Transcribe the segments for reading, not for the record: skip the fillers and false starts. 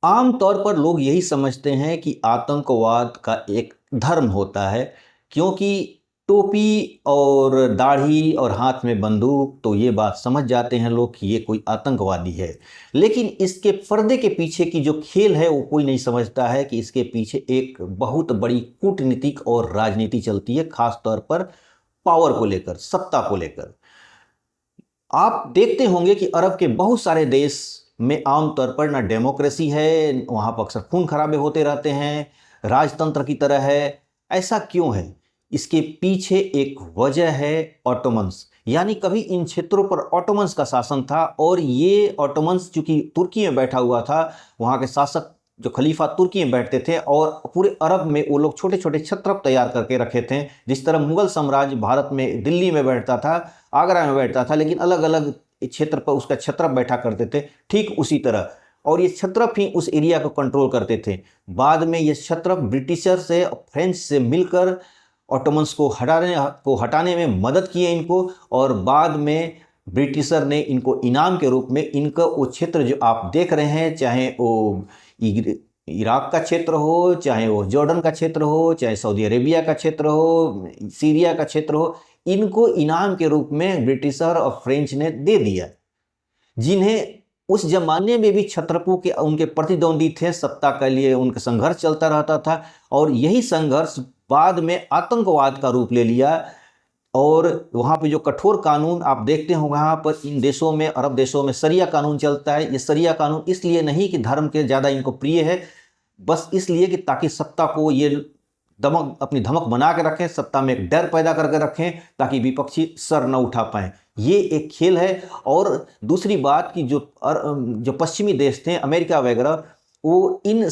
आम तौर पर लोग यही समझते हैं कि आतंकवाद का एक धर्म होता है, क्योंकि टोपी और दाढ़ी और हाथ में बंदूक, तो ये बात समझ जाते हैं लोग कि ये कोई आतंकवादी है। लेकिन इसके पर्दे के पीछे की जो खेल है वो कोई नहीं समझता है कि इसके पीछे एक बहुत बड़ी कूटनीतिक और राजनीति चलती है, खास तौर पर पावर को लेकर, सत्ता को लेकर। आप देखते होंगे कि अरब के बहुत सारे देश में आमतौर पर ना डेमोक्रेसी है, वहाँ पर अक्सर खून खराबे होते रहते हैं, राजतंत्र की तरह है। ऐसा क्यों है? इसके पीछे एक वजह है, ऑटोमन्स। यानी कभी इन क्षेत्रों पर ऑटोमन्स का शासन था, और ये ऑटोमन्स चूंकि तुर्की में बैठा हुआ था, वहाँ के शासक जो खलीफा तुर्की में बैठते थे, और पूरे अरब में वो लोग छोटे छोटे छत्रप तैयार करके रखे थे। जिस तरह मुगल साम्राज्य भारत में दिल्ली में बैठता था, आगरा में बैठता था, लेकिन अलग अलग क्षेत्र पर उसका छत्रप बैठा करते थे, ठीक उसी तरह। और ये छत्रप ही उस एरिया को कंट्रोल करते थे। बाद में ये छत्रप ब्रिटिशर से, फ्रेंच से मिलकर ऑटोमन्स को हटाने में मदद किए इनको, और बाद में ब्रिटिशर ने इनको इनाम के रूप में इनका वो क्षेत्र जो आप देख रहे हैं, चाहे वो इराक का क्षेत्र हो, चाहे वो जॉर्डन का क्षेत्र हो, चाहे सऊदी अरेबिया का क्षेत्र हो, सीरिया का क्षेत्र हो, इनको इनाम के रूप में ब्रिटिशर और फ्रेंच ने दे दिया, जिन्हें उस जमाने में भी छत्रपों के उनके प्रतिद्वंदी थे, सत्ता के लिए उनका संघर्ष चलता रहता था। और यही संघर्ष बाद में आतंकवाद का रूप ले लिया। और वहाँ पे जो कठोर कानून आप देखते हो, वहाँ पर इन देशों में, अरब देशों में शरिया कानून चलता है। ये शरिया कानून इसलिए नहीं कि धर्म के ज़्यादा इनको प्रिय है, बस इसलिए कि ताकि सत्ता को ये दमक, अपनी धमक बना के रखें, सत्ता में एक डर पैदा करके रखें, ताकि विपक्षी सर न उठा पाएं। ये एक खेल है। और दूसरी बात कि जो पश्चिमी देश थे, अमेरिका वगैरह, वो इन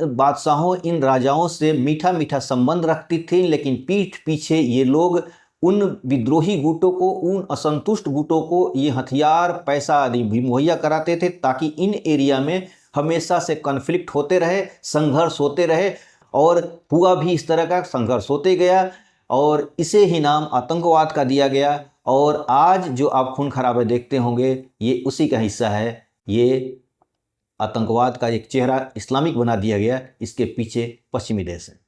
बादशाहों, इन राजाओं से मीठा मीठा संबंध रखती थी, लेकिन पीठ पीछे ये लोग उन विद्रोही गुटों को, उन असंतुष्ट गुटों को ये हथियार, पैसा आदि भी मुहैया कराते थे, ताकि इन एरिया में हमेशा से कॉन्फ्लिक्ट होते रहे, संघर्ष होते रहे। और हुआ भी इस तरह का संघर्ष होते गया, और इसे ही नाम आतंकवाद का दिया गया। और आज जो आप खून खराबे देखते होंगे, ये उसी का हिस्सा है। ये आतंकवाद का एक चेहरा इस्लामिक बना दिया गया, इसके पीछे पश्चिमी देश है।